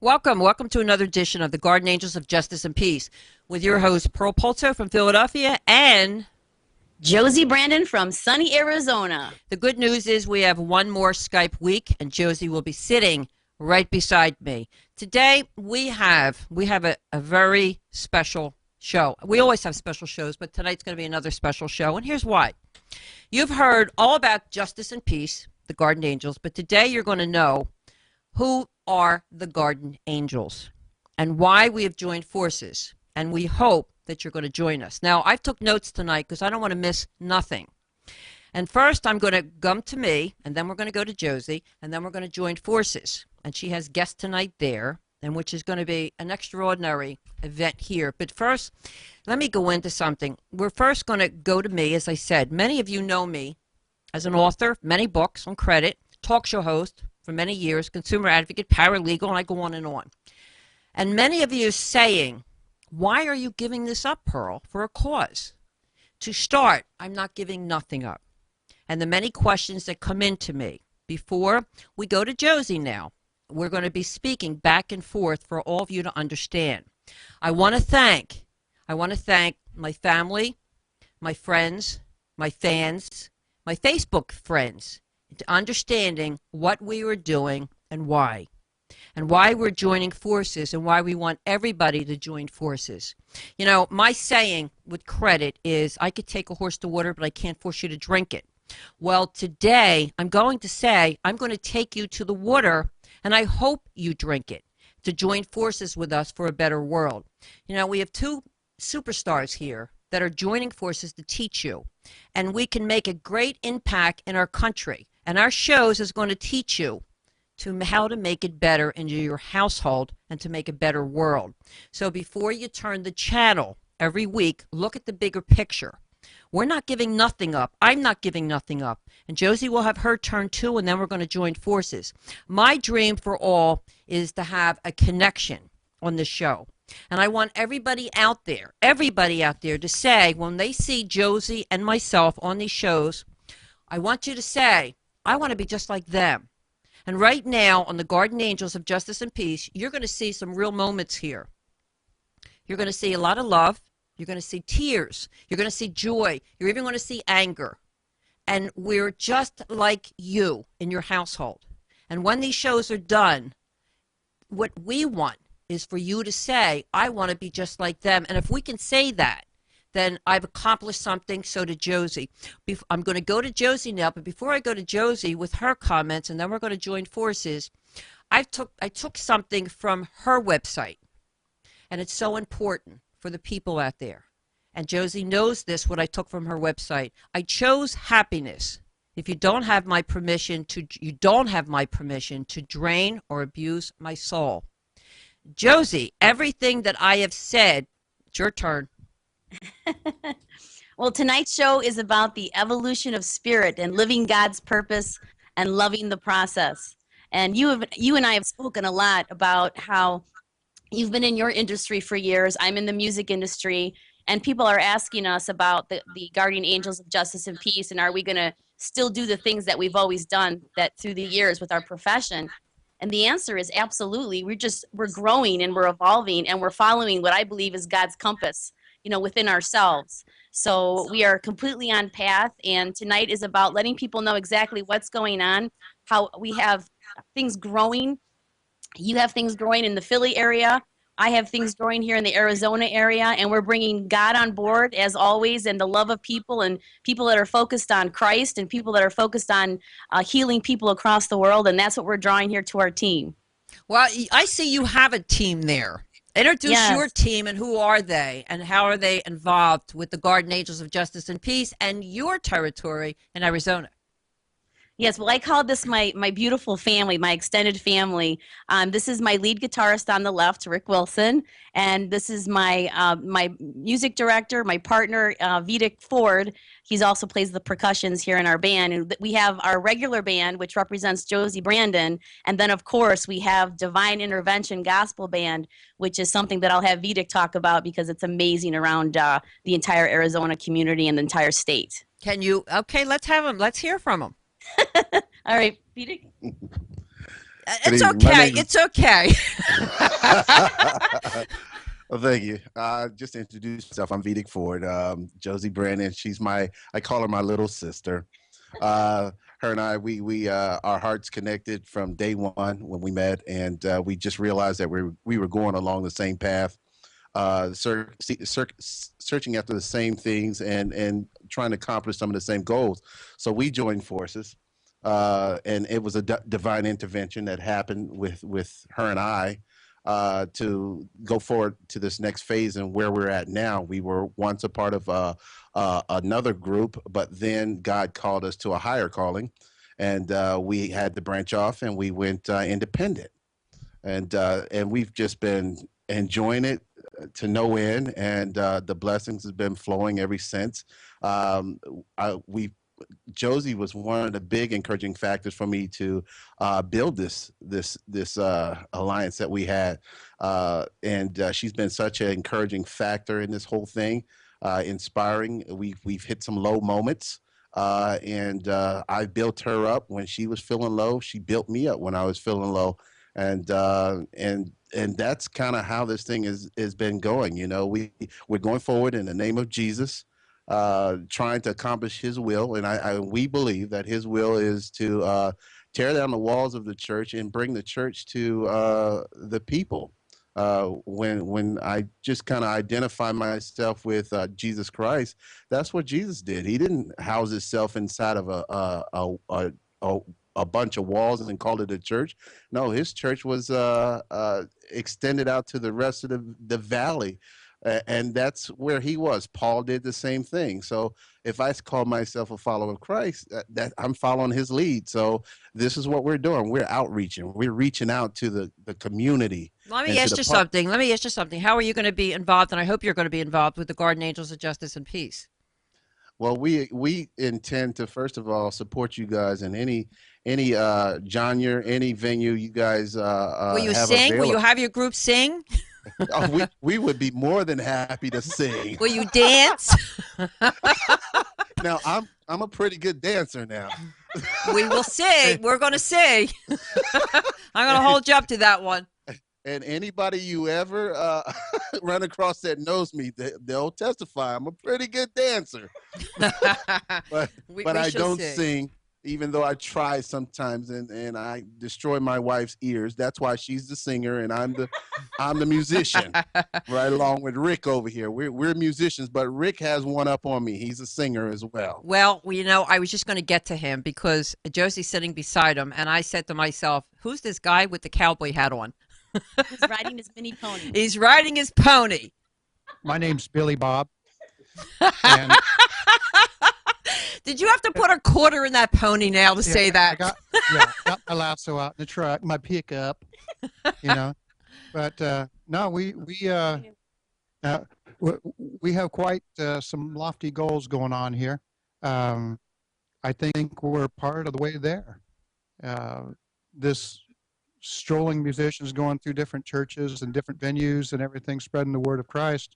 Welcome to another edition of the Garden Angels of Justice and Peace with your host, Pearl Polto from Philadelphia, and Josie Brandon from sunny Arizona. The good news is we have one more Skype week, and Josie will be sitting right beside me. Today, we have a very special show. We always have special shows, but tonight's going to be another special show, and here's why. You've heard all about Justice and Peace, the Garden Angels, but today you're going to know who are the Garden Angels and why we have joined forces, and we hope that you're going to join us. Now, I took notes tonight because I don't want to miss nothing. And first, I'm going to come to me, and then we're going to go to Josie, and then we're going to join forces. And she has guests tonight there, and which is going to be an extraordinary event here. But first, let me go into something. We're first going to go to me, as I said. Many of you know me as an author, many books on credit, talk show host for many years, consumer advocate, paralegal, and I go on and on. And many of you are saying, why are you giving this up, Pearl, for a cause? To start, I'm not giving nothing up. And the many questions that come into me before we go to Josie now, we're going to be speaking back and forth for all of you to understand. I want to thank my family, my friends, my fans, my Facebook friends, into understanding what we were doing and why we're joining forces, and why we want everybody to join forces. You know, my saying with credit is, I could take a horse to water, but I can't force you to drink it. Well, today I'm going to say, I'm going to take you to the water, and I hope you drink it, to join forces with us for a better world. You know, we have two superstars here that are joining forces to teach you, and we can make a great impact in our country. And our shows is going to teach you how to make it better in your household and to make a better world. So before you turn the channel every week, look at the bigger picture. We're not giving nothing up. I'm not giving nothing up. And Josie will have her turn too, and then we're going to join forces. My dream for all is to have a connection on this show. And I want everybody out there to say, when they see Josie and myself on these shows, I want you to say, I want to be just like them. And right now, on the Garden Angels of Justice and Peace, you're going to see some real moments here. You're going to see a lot of love. You're going to see tears. You're going to see joy. You're even going to see anger. And we're just like you in your household. And when these shows are done, what we want is for you to say, I want to be just like them. And if we can say that, then I've accomplished something. So did Josie. I'm going to go to Josie now, but before I go to Josie with her comments, and then we're going to join forces, I took something from her website, and it's so important for the people out there. And Josie knows this, what I took from her website. I chose happiness. If you don't have my permission to drain or abuse my soul. Josie, everything that I have said, it's your turn. Well, tonight's show is about the evolution of spirit and living God's purpose and loving the process. And you and I have spoken a lot about how you've been in your industry for years. I'm in the music industry, and people are asking us about the Guardian Angels of Justice and Peace, and are we going to still do the things that we've always done that through the years with our profession? And the answer is absolutely. We're growing and we're evolving, and we're following what I believe is God's compass, within ourselves. So we are completely on path, and tonight is about letting people know exactly what's going on, how we have things growing. You have things growing in the Philly area. I have things growing here in the Arizona area, and we're bringing God on board as always, and the love of people, and people that are focused on Christ, and people that are focused on healing people across the world, and that's what we're drawing here to our team. Well, I see you have a team there. Introduce Yes. your team, and who are they, and how are they involved with the Garden Angels of Justice and Peace and your territory in Arizona? Yes, well, I call this my beautiful family, my extended family. This is my lead guitarist on the left, Rick Wilson, and this is my music director, my partner, Vidic Ford. He's also plays the percussions here in our band. And we have our regular band, which represents Josie Brandon, and then of course we have Divine Intervention Gospel Band, which is something that I'll have Vidic talk about because it's amazing around the entire Arizona community and the entire state. Can you? Okay, let's have him. Let's hear from him. All right, Vidic. Good It's evening. My okay. name It's okay. well, thank you. Just to introduce myself, I'm Vedic Ford. Josie Brandon. I call her my little sister. Her and I, our hearts connected from day one when we met, and we just realized that we were going along the same path, searching after the same things, and trying to accomplish some of the same goals. So we joined forces, and it was a divine intervention that happened with her and I, to go forward to this next phase and where we're at now. We were once a part of another group, but then God called us to a higher calling, and we had to branch off and we went independent, and we've just been enjoying it to no end, and the blessings has been flowing ever since. Um, we Josie was one of the big encouraging factors for me to build this alliance that we had, and she's been such an encouraging factor in this whole thing, inspiring. We've hit some low moments, and I built her up when she was feeling low. She built me up when I was feeling low, and that's kind of how this thing is been going. You know, we're going forward in the name of Jesus, trying to accomplish his will. And we believe that his will is to tear down the walls of the church and bring the church to the people. When I just kind of identify myself with Jesus Christ, that's what Jesus did. He didn't house himself inside of a, a bunch of walls and called it a church. No, his church was extended out to the rest of the valley, and that's where he was. Paul did the same thing. So if I call myself a follower of Christ, that I'm following his lead. So this is what we're doing. We're outreaching. We're reaching out to the community Let me and to ask the you pub. something. Let me ask you something. How are you going to be involved? And I hope you're going to be involved with the Garden Angels of Justice and Peace. Well, we intend to first of all support you guys in any genre, any venue you guys Will you have sing? Will you available. have your group sing? Oh, we would be more than happy to sing. Will you dance? Now I'm a pretty good dancer now. We will see. and, We're going to see. I'm going to hold you up to that one. and anybody you ever run across that knows me, they'll testify. I'm a pretty good dancer, but we, but we I shall don't see. sing. Even though I try sometimes, and I destroy my wife's ears. That's why she's the singer and I'm the musician, right along with Rick over here. We're musicians, but Rick has one up on me. He's a singer as well. Well, you know, I was just going to get to him because Josie's sitting beside him, and I said to myself, "Who's this guy with the cowboy hat on? Who's riding his mini pony? He's riding his pony." My name's Billy Bob, and Did you have to put a quarter in that pony now to say I that? got my lasso out in the truck, my pickup, you know. But no, uh, w- we have quite some lofty goals going on here. Um, I think we're part of the way there. This strolling musicians going through different churches and different venues and everything, spreading the word of Christ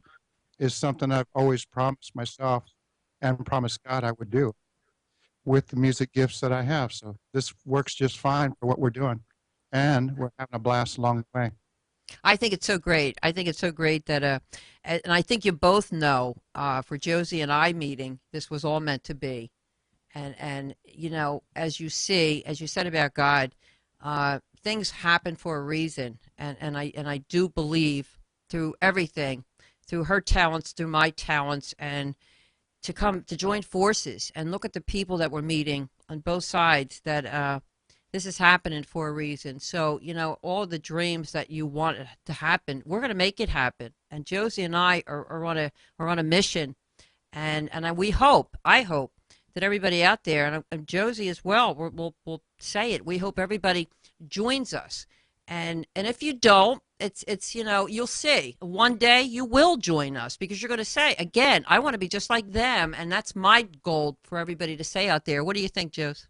is something I've always promised myself and promised God I would do with the music gifts that I have. So this works just fine for what we're doing. And we're having a blast along the way. I think it's so great. I think it's so great that, and I think you both know, for Josie and I meeting, this was all meant to be. And you know, as you see, as you said about God, things happen for a reason. And I do believe through everything, through her talents, through my talents, and to come to join forces and look at the people that we're meeting on both sides, that this is happening for a reason. So, you know, all the dreams that you want to happen, we're going to make it happen. And Josie and I are on a mission, we hope, I hope that everybody out there, and Josie as well, we'll say it. We hope everybody joins us. And if you don't, it's you know, you'll see one day you will join us, because you're going to say again, I want to be just like them, and that's my goal for everybody to say out there. What do you think, Josie?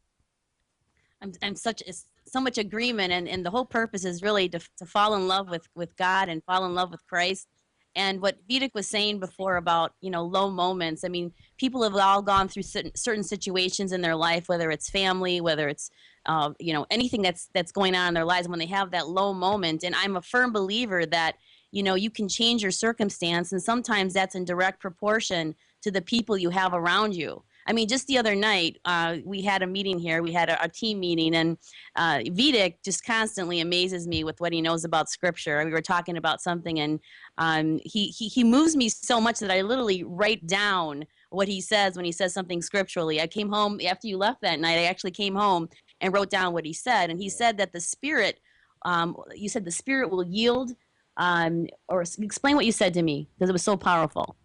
I'm so much agreement, and the whole purpose is really to fall in love with God and fall in love with Christ, And what Vidic was saying before about, low moments, I mean, people have all gone through certain situations in their life, whether it's family, whether it's, anything that's going on in their lives, when they have that low moment. And I'm a firm believer that, you can change your circumstance. And sometimes that's in direct proportion to the people you have around you. I mean, just the other night, we had a meeting here. We had a team meeting, and Vidic just constantly amazes me with what he knows about Scripture. We were talking about something, and he moves me so much that I literally write down what he says when he says something scripturally. I came home after you left that night. I actually came home and wrote down what he said, and he said that the Spirit. You said the Spirit will yield, or explain what you said to me, because it was so powerful.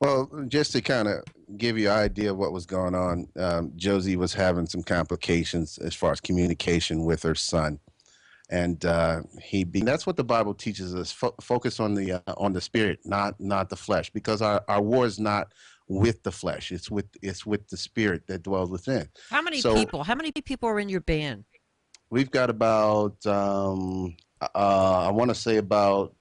Well, just to kind of give you an idea of what was going on, Josie was having some complications as far as communication with her son, and that's what the Bible teaches us: focus on the spirit, not the flesh, because our war is not with the flesh; it's with the spirit that dwells within. How many people? How many people are in your band? We've got about I want to say about.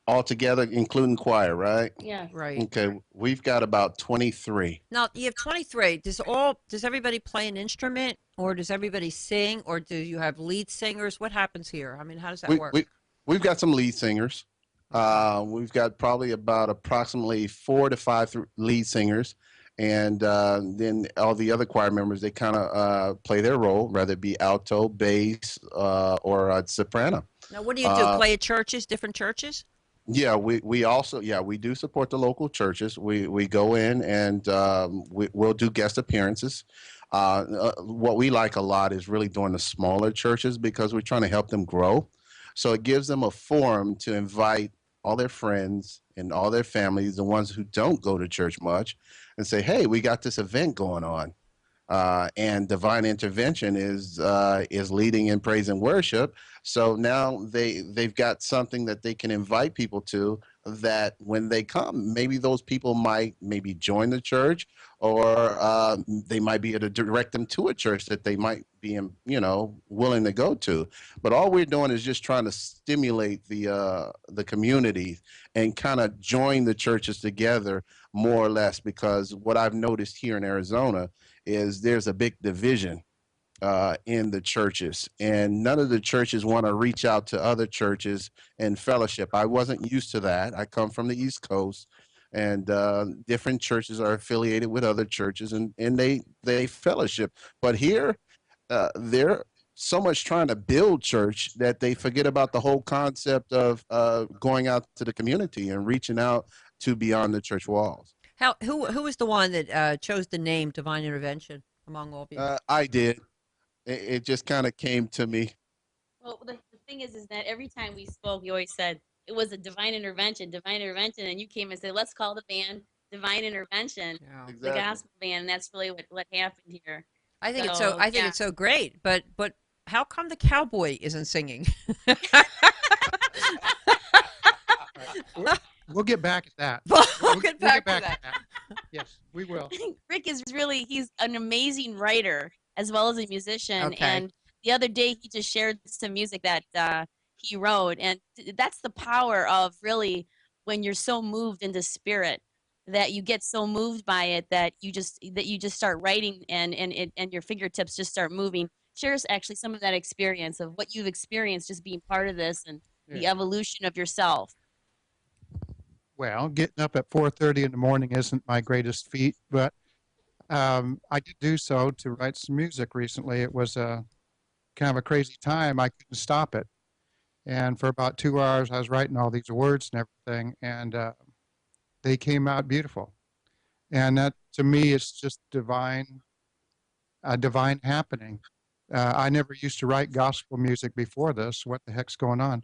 Altogether, including choir, right? Yeah. Right. Okay, we've got about 23. Now you have 23. Does everybody play an instrument, or does everybody sing, or do you have lead singers? What happens here? I mean, how does that work? We've got some lead singers. We've got probably about approximately 4 to 5 lead singers, and then all the other choir members, they kind of play their role, whether it be alto, bass, or soprano. Now, what do you do? Play at churches, different churches? Yeah, we also we do support the local churches. We go in and we'll do guest appearances. What we like a lot is really doing the smaller churches, because we're trying to help them grow. So it gives them a forum to invite all their friends and all their families, the ones who don't go to church much, and say, hey, we got this event going on. And Divine Intervention is leading in praise and worship. So now they've got something that they can invite people to, that when they come, maybe those people might maybe join the church, or they might be able to direct them to a church that they might be, willing to go to. But all we're doing is just trying to stimulate the community and kind of join the churches together, more or less, because what I've noticed here in Arizona is there's a big division in the churches, and none of the churches want to reach out to other churches and fellowship. I wasn't used to that. I come from the East Coast, and different churches are affiliated with other churches, and they fellowship. But here, they're so much trying to build church that they forget about the whole concept of going out to the community and reaching out to beyond the church walls. Who was the one that chose the name Divine Intervention among all people? I did. It just kind of came to me. Well, the thing is that every time we spoke, you always said it was a divine intervention, and you came and said, let's call the band Divine Intervention, Exactly. the gospel band, and that's really what happened here. I think it's so great, but how come the cowboy isn't singing? We'll get back at that. We'll get back to that. Yes, we will. Rick is he's an amazing writer as well as a musician. Okay. And the other day he just shared some music that he wrote. And that's the power of really when you're so moved into spirit, that you get so moved by it that you just start writing, and your fingertips just start moving. Share us actually some of that experience of what you've experienced just being part of this and the evolution of yourself. Well, getting up at 4:30 in the morning isn't my greatest feat, but I did do so to write some music recently. It was a kind of a crazy time. I couldn't stop it. And for about 2 hours, I was writing all these words and everything, and they came out beautiful. And that, to me, is just a divine happening. I never used to write gospel music before this. What the heck's going on?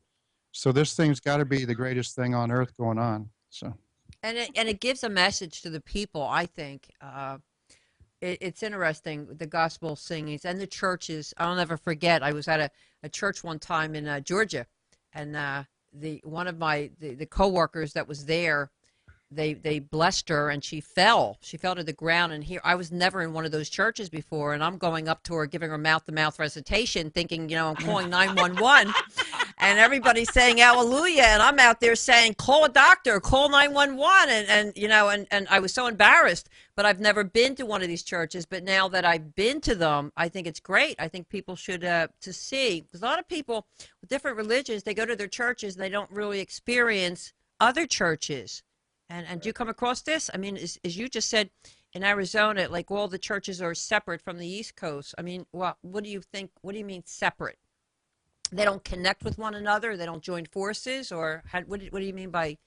So this thing's got to be the greatest thing on earth going on. So, and it gives a message to the people. I think it's interesting, the gospel singings and the churches. I'll never forget. I was at a church one time in Georgia, and one of the coworkers that was there, they blessed her, and she fell to the ground. And here I was never in one of those churches before, and I'm going up to her, giving her mouth-to-mouth recitation, thinking, I'm calling 911. and everybody's saying hallelujah, and I'm out there saying, call a doctor, call 911, and you know, and I was so embarrassed, but I've never been to one of these churches, but now that I've been to them, I think it's great. I think people should to see, because a lot of people with different religions, they go to their churches and they don't really experience other churches. And do you come across this? I mean, as you just said, in Arizona, like all the churches are separate from the East Coast. I mean, what do you think? What do you mean separate? They don't connect with one another. They don't join forces, or what do you mean by?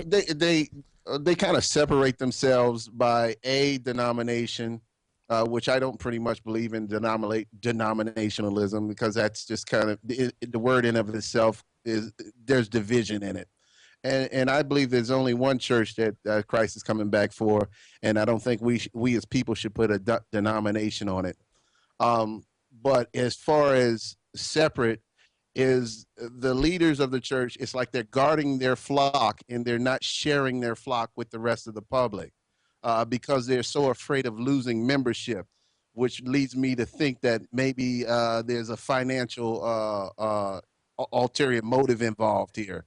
They kind of separate themselves by a denomination, which I don't pretty much believe in denominationalism, because that's just kind of the word in of itself is there's division in it. And I believe there's only one church that Christ is coming back for, and I don't think we as people should put a denomination on it. But as far as separate, is the leaders of the church, it's like they're guarding their flock and they're not sharing their flock with the rest of the public because they're so afraid of losing membership, which leads me to think that maybe there's a financial ulterior motive involved here.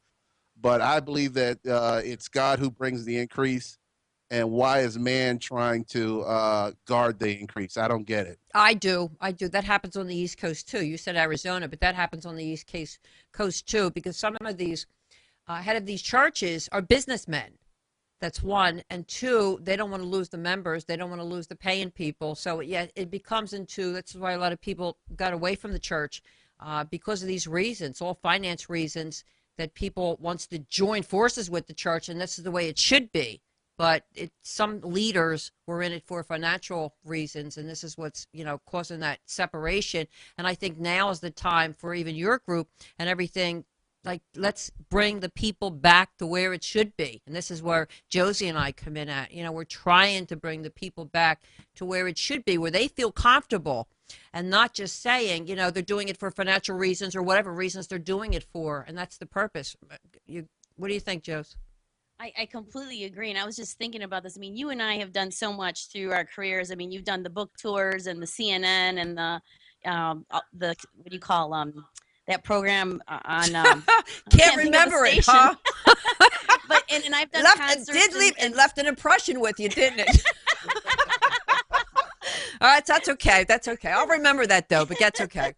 But I believe that it's God who brings the increase. And why is man trying to guard the increase? I don't get it. I do. That happens on the East Coast too. You said Arizona, but that happens on the East Coast too, because some of these head of these churches are businessmen. That's one. And two, they don't want to lose the members. They don't want to lose the paying people. So yeah, it becomes into, that's why a lot of people got away from the church because of these reasons, all finance reasons, that people wants to join forces with the church, and this is the way it should be. But some leaders were in it for financial reasons, and this is what's, you know, causing that separation. And I think now is the time for even your group and everything, like, let's bring the people back to where it should be. And this is where Josie and I come in at. You know, we're trying to bring the people back to where it should be, where they feel comfortable and not just saying, you know, they're doing it for financial reasons or whatever reasons they're doing it for. And that's the purpose. What do you think, Josie? I completely agree. And I was just thinking about this. I mean, you and I have done so much through our careers. I mean, you've done the book tours and the CNN and the what do you call that program on can't remember it, huh? But and I've done concerts and left an impression with you, didn't it? All right, that's okay. That's okay. I'll remember that though, but that's okay.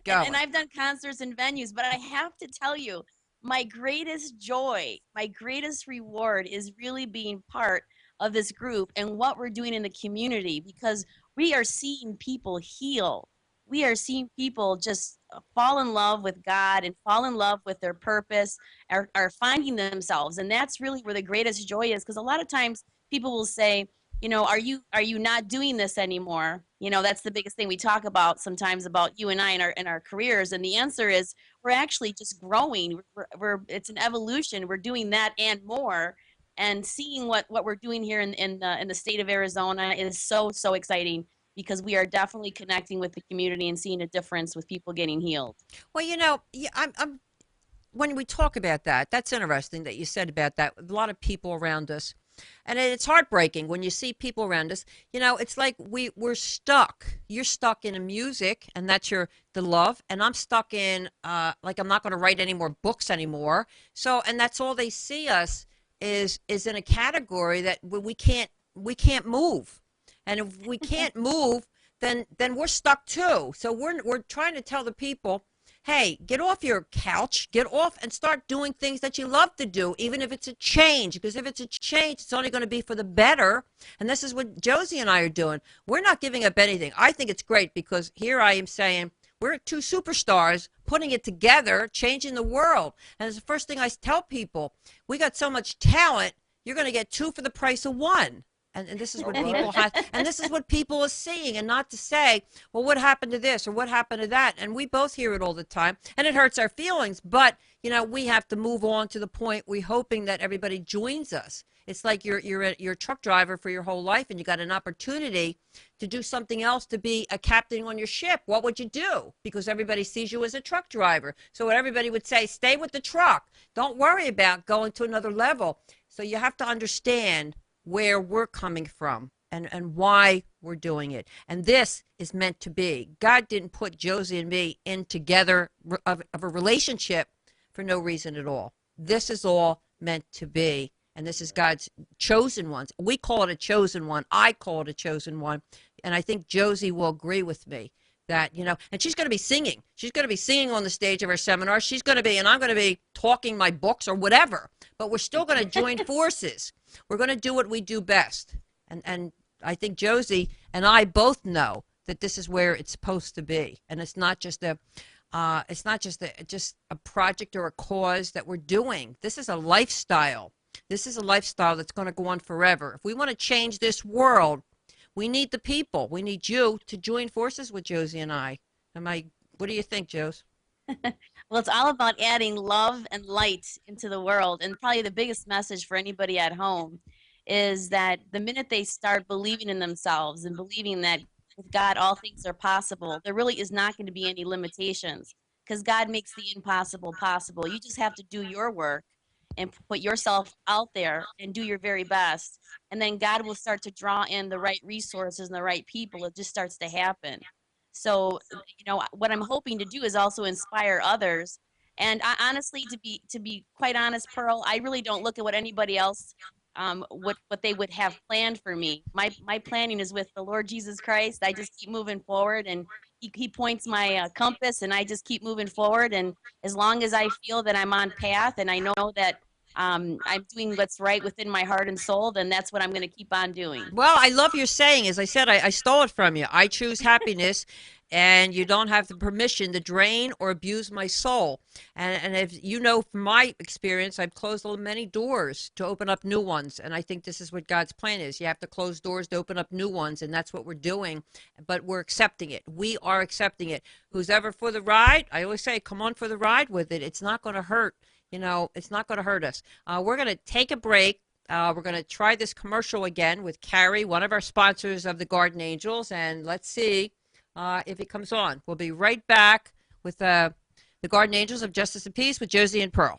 Go. And I've done concerts and venues, but I have to tell you, my greatest joy, my greatest reward is really being part of this group and what we're doing in the community, because we are seeing people heal. We are seeing people just fall in love with God and fall in love with their purpose, are finding themselves. And that's really where the greatest joy is, because a lot of times people will say, you know, are you not doing this anymore? You know, that's the biggest thing we talk about sometimes about you and I in our careers. And the answer is we're actually just growing. It's an evolution. We're doing that and more. And seeing what we're doing here in the state of Arizona is so exciting, because we are definitely connecting with the community and seeing a difference with people getting healed. Well, you know, yeah, I'm when we talk about that, that's interesting that you said about that. A lot of people around us. And it's heartbreaking when you see people around us. You know, it's like we're stuck. You're stuck in a music, and that's the love. And I'm stuck in like I'm not going to write any more books anymore. So, and that's all they see us is in a category that we can't move. And if we can't move, then we're stuck too. So we're trying to tell the people, hey, get off your couch, get off and start doing things that you love to do, even if it's a change. Because if it's a change, it's only going to be for the better. And this is what Josie and I are doing. We're not giving up anything. I think it's great, because here I am saying we're two superstars putting it together, changing the world. And it's the first thing I tell people. We got so much talent, you're going to get two for the price of one. And this is what people have, and this is what people are seeing, and not to say, well, what happened to this or what happened to that? And we both hear it all the time, and it hurts our feelings. But you know, we have to move on to the point we're hoping that everybody joins us. It's like you're a truck driver for your whole life, and you got an opportunity to do something else, to be a captain on your ship. What would you do? Because everybody sees you as a truck driver. So what everybody would say, stay with the truck. Don't worry about going to another level. So you have to understand where we're coming from. and why we're doing it. And this is meant to be. God didn't put Josie and me in together of a relationship for no reason at all. This is all meant to be. And this is God's chosen ones. We call it a chosen one. I call it a chosen one. And I think Josie will agree with me that, and she's going to be singing. She's going to be singing on the stage of our seminar. She's going to be, and I'm going to be talking my books or whatever. But we're still going to join forces. We're going to do what we do best. And I think Josie and I both know that this is where it's supposed to be. And it's not just just a project or a cause that we're doing. This is a lifestyle. This is a lifestyle that's going to go on forever. If we want to change this world, we need the people. We need you to join forces with Josie and I. What do you think, Jose? Well, it's all about adding love and light into the world. And probably the biggest message for anybody at home is that the minute they start believing in themselves and believing that with God all things are possible, there really is not going to be any limitations, because God makes the impossible possible. You just have to do your work and put yourself out there and do your very best. And then God will start to draw in the right resources and the right people. It just starts to happen. So, what I'm hoping to do is also inspire others. And I honestly, to be quite honest, Pearl, I really don't look at what anybody else, what they would have planned for me. My planning is with the Lord Jesus Christ. I just keep moving forward, and he points my compass, and I just keep moving forward. And as long as I feel that I'm on path and I know that I'm doing what's right within my heart and soul, then that's what I'm going to keep on doing. Well, I love your saying. As I said, I stole it from you. I choose happiness, and you don't have the permission to drain or abuse my soul. And if you know from my experience, I've closed many doors to open up new ones. And I think this is what God's plan is. You have to close doors to open up new ones, and that's what we're doing. But we're accepting it. We are accepting it. Who's ever for the ride? I always say, come on for the ride with it. It's not going to hurt. It's not going to hurt us. We're going to take a break. We're going to try this commercial again with Carrie, one of our sponsors of the Garden Angels, and let's see if he comes on. We'll be right back with the Garden Angels of Justice and Peace with Josie and Pearl.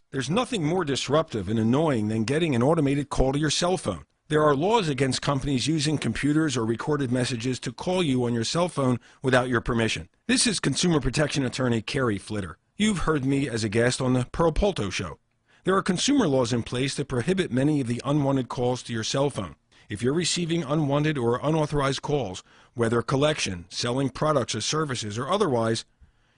There's nothing more disruptive and annoying than getting an automated call to your cell phone. There are laws against companies using computers or recorded messages to call you on your cell phone without your permission. This is consumer protection attorney Carrie Flitter. You've heard me as a guest on the Pearl Polto Show. There are consumer laws in place that prohibit many of the unwanted calls to your cell phone. If you're receiving unwanted or unauthorized calls, whether collection, selling products or services, or otherwise,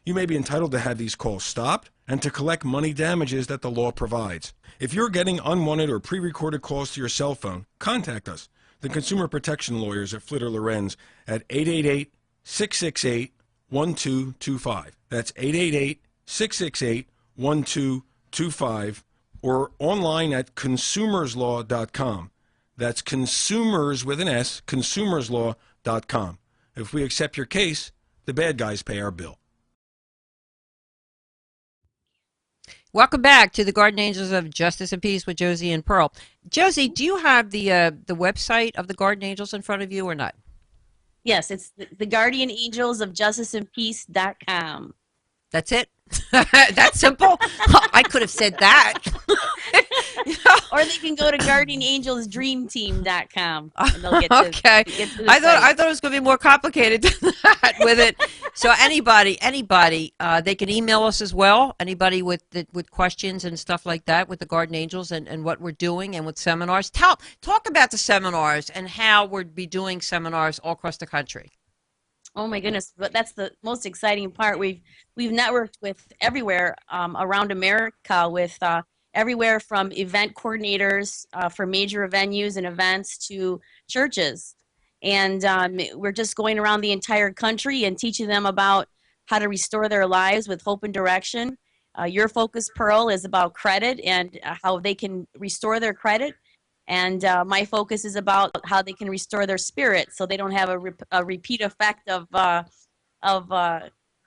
you may be entitled to have these calls stopped and to collect money damages that the law provides. If you're getting unwanted or pre-recorded calls to your cell phone, contact us, the Consumer Protection Lawyers at Flitter Lorenz, at 888-668-1225. That's 888-668-1225, or online at consumerslaw.com. That's consumers with an S, consumerslaw.com. If we accept your case, the bad guys pay our bill. Welcome back to the Garden Angels of Justice and Peace with Josie and Pearl. Josie, do you have the website of the Garden Angels in front of you or not? Yes, it's the Guardian Angels of Justice and Peace.com. That's it? That's simple? I could have said that. Or they can go to guardianangelsdreamteam.com and they'll get to, okay. Get to the I thought site. it was going to be more complicated than that with it. So anybody, they can email us as well. Anybody with questions and stuff like that with the Garden Angels and what we're doing and with seminars. Talk about the seminars and how we'll be doing seminars all across the country. Oh my goodness, but that's the most exciting part. We've networked with everywhere around America with everywhere from event coordinators for major venues and events to churches. And we're just going around the entire country and teaching them about how to restore their lives with hope and direction. Your focus, Pearl, is about credit and how they can restore their credit. And my focus is about how they can restore their spirit so they don't have a repeat effect of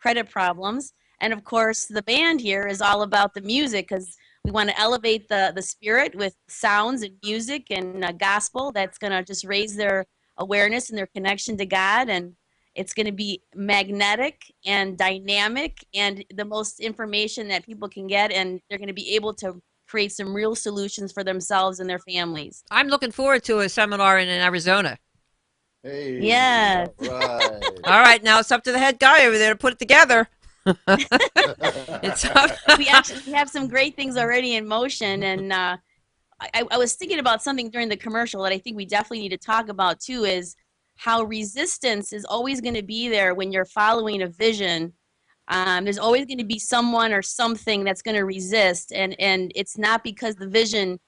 credit problems. And of course, the band here is all about the music, because we want to elevate the spirit with sounds and music and gospel that's going to just raise their awareness and their connection to God. And it's going to be magnetic and dynamic and the most information that people can get. And they're going to be able to create some real solutions for themselves and their families. I'm looking forward to a seminar in Arizona. Hey, Yes. all right. All right, now it's up to the head guy over there to put it together. It's up. We actually have some great things already in motion, and I was thinking about something during the commercial that I think we definitely need to talk about too, is how resistance is always going to be there when you're following a vision. There's always going to be someone or something that's going to resist, and it's not because the vision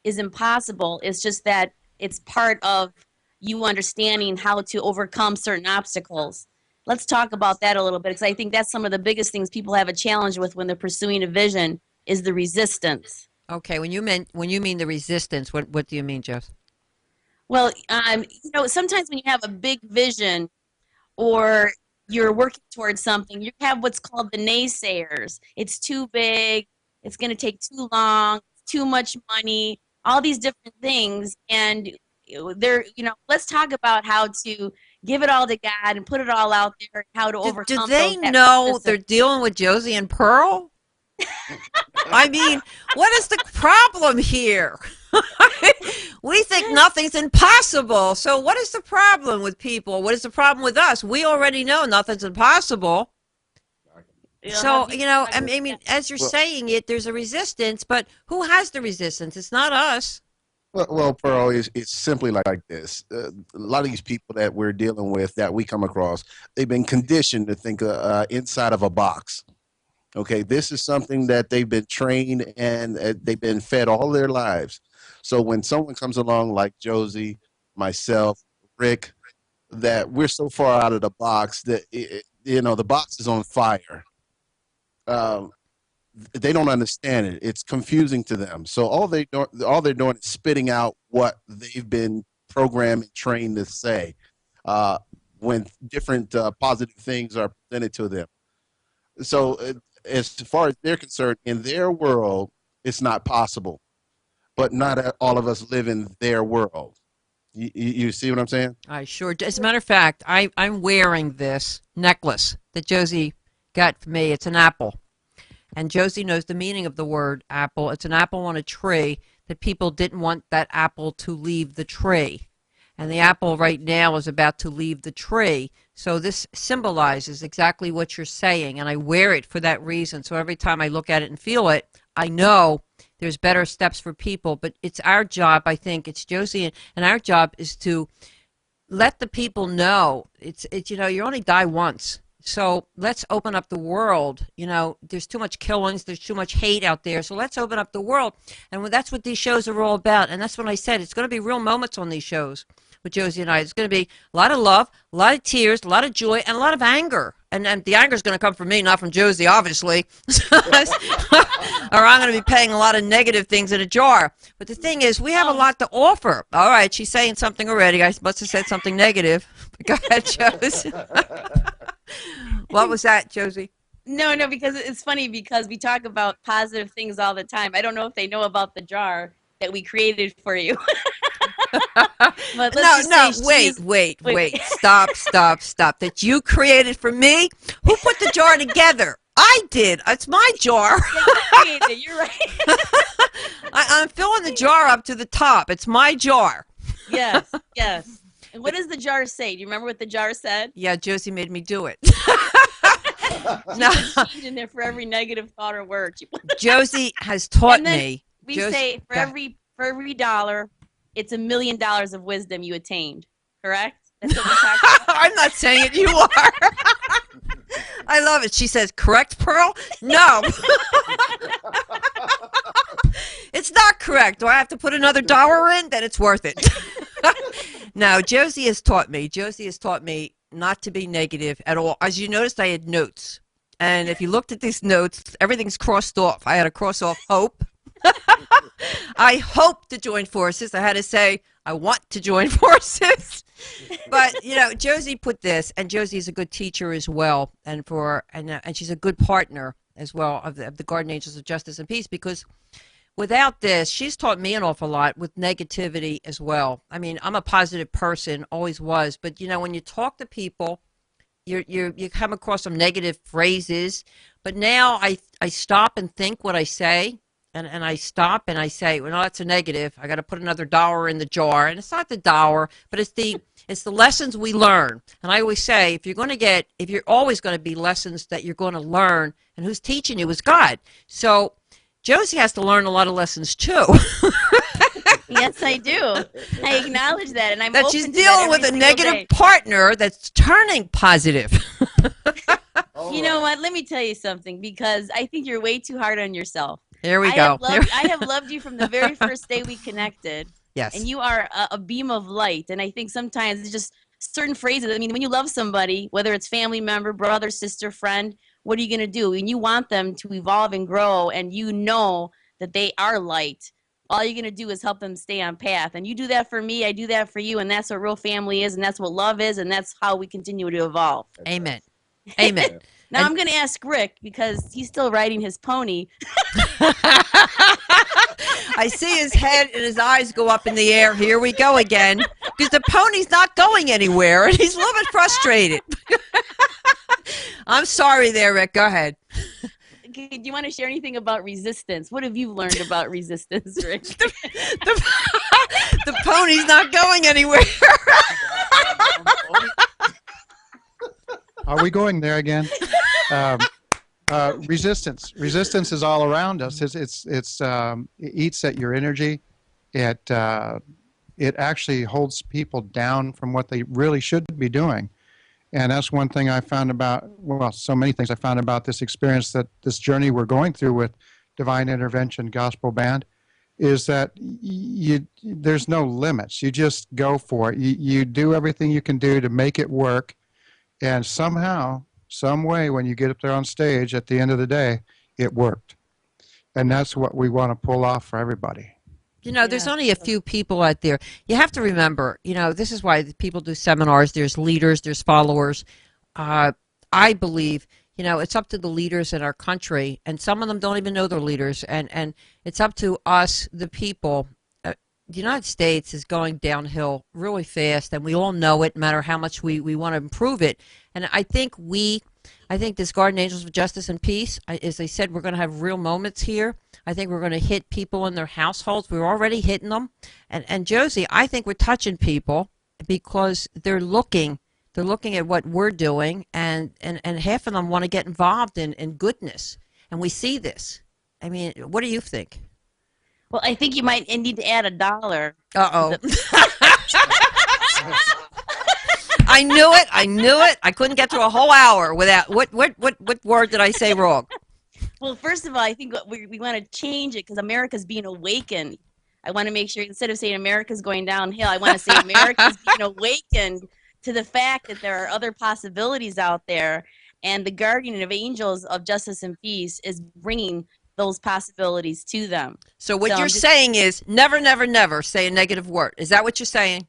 is impossible. It's just that it's part of you understanding how to overcome certain obstacles. Let's talk about that a little bit, because I think that's some of the biggest things people have a challenge with when they're pursuing a vision is the resistance. Okay, when you mean the resistance, what do you mean, Jeff? Well, sometimes when you have a big vision or you're working towards something, you have what's called the naysayers. It's too big, it's going to take too long, too much money, all these different things. And let's talk about how to give it all to God and put it all out there, how to Do overcome they that know resistance. they're dealing with Josie and Pearl? I mean, what is the problem here? We think nothing's impossible. So what is the problem with people? What is the problem with us? We already know nothing's impossible. So, I mean, as you're Well- saying it, there's a resistance, but who has the resistance? It's not us. Well, Pearl, it's simply like this. A lot of these people that we're dealing with, that we come across, they've been conditioned to think inside of a box. Okay, this is something that they've been trained and they've been fed all their lives. So when someone comes along like Josie, myself, Rick, that we're so far out of the box that the box is on fire. They don't understand it. It's confusing to them. So all they're doing is spitting out what they've been programmed and trained to say when different positive things are presented to them. So as far as they're concerned, in their world, it's not possible. But not all of us live in their world. You see what I'm saying? I sure do. As a matter of fact, I'm wearing this necklace that Josie got for me. It's an apple. And Josie knows the meaning of the word apple. It's an apple on a tree that people didn't want that apple to leave the tree. And the apple right now is about to leave the tree. So this symbolizes exactly what you're saying. And I wear it for that reason. So every time I look at it and feel it, I know there's better steps for people. But it's our job, I think, it's Josie, and our job is to let the people know it's you only die once. So let's open up the world. There's too much killings. There's too much hate out there. So let's open up the world. And that's what these shows are all about. And that's what I said. It's going to be real moments on these shows with Josie and I. It's going to be a lot of love, a lot of tears, a lot of joy, and a lot of anger. And the anger is going to come from me, not from Josie, obviously. Or I'm going to be paying a lot of negative things in a jar. But the thing is, we have a lot to offer. All right, she's saying something already. I must have said something negative. Go ahead, Josie. What was that, Josie? No, because it's funny because we talk about positive things all the time. I don't know if they know about the jar that we created for you. But Wait. Stop. That you created for me? Who put the jar together? I did. It's my jar. You're right. I'm filling the jar up to the top. It's my jar. Yes. And what does the jar say? Do you remember what the jar said? Yeah, Josie made me do it. No. In there for every negative thought or word. Josie has taught me. We say for every dollar, it's $1 million of wisdom you attained. Correct? That's what we talk about. I'm not saying it. You are. I love it. She says, "Correct, Pearl?" No. It's not correct. Do I have to put another dollar in? Then it's worth it. No, Josie has taught me. Josie has taught me not to be negative at all. As you noticed, I had notes. And if you looked at these notes, everything's crossed off. I had to cross off hope. I hope to join forces. I had to say, I want to join forces. But, Josie put this, and Josie is a good teacher as well. And she's a good partner as well of the Guardian Angels of Justice and Peace, because without this, she's taught me an awful lot with negativity as well. I mean, I'm a positive person, always was. But, when you talk to people, you come across some negative phrases. But now I stop and think what I say. and I stop and I say, well, no, that's a negative. I got to put another dollar in the jar. And it's not the dollar, but it's the lessons we learn. And I always say, if you're always going to be lessons that you're going to learn, and who's teaching you is God. So Josie has to learn a lot of lessons too. Yes, I do. I acknowledge that, and I'm That open she's to that dealing every with a single negative day. partner that's turning positive. You know what? Let me tell you something, because I think you're way too hard on yourself. Here we I go. have loved you from the very first day we connected, Yes. and you are a beam of light. And I think sometimes it's just certain phrases. I mean, when you love somebody, whether it's family member, brother, sister, friend, what are you going to do? And you want them to evolve and grow, and you know that they are light. All you're going to do is help them stay on path. And you do that for me, I do that for you, and that's what real family is, and that's what love is, and that's how we continue to evolve. Amen. Amen. Now And- I'm going to ask Rick, because he's still riding his pony. I see his head and his eyes go up in the air. Here we go again. Because the pony's not going anywhere, and he's a little bit frustrated. I'm sorry there, Rick. Go ahead. Do you want to share anything about resistance? What have you learned about resistance, Rick? The pony's not going anywhere. Are we going there again? Resistance. Resistance is all around us. It eats at your energy. It actually holds people down from what they really should be doing. And that's one thing I found about, well, so many things I found about this experience, that this journey we're going through with Divine Intervention Gospel Band, is that there's no limits. You just go for it. You do everything you can do to make it work. And somehow, some way, when you get up there on stage at the end of the day, it worked. And that's what we want to pull off for everybody. You know, there's only a few people out there. You have to remember, you know, this is why people do seminars. There's leaders, there's followers. I believe, you know, it's up to the leaders in our country, and some of them don't even know they're leaders. And it's up to us, the people. The United States is going downhill really fast, and we all know it, no matter how much we want to improve it. And I think this Guardian Angels of Justice and Peace, as I said, we're going to have real moments here. I think we're going to hit people in their households. We're already hitting them. And Josie, I think we're touching people because they're looking at what we're doing, and half of them want to get involved in goodness. And we see this. I mean, what do you think? Well, I think you might need to add $1. Uh-oh. I knew it. I couldn't get through a whole hour without, what word did I say wrong? Well, first of all, I think we want to change it, because America's being awakened. I want to make sure, instead of saying America's going downhill, I want to say America's being awakened to the fact that there are other possibilities out there. And the Guardian of Angels of Justice and Peace is bringing those possibilities to them. So what you're saying is never, never, never say a negative word. Is that what you're saying?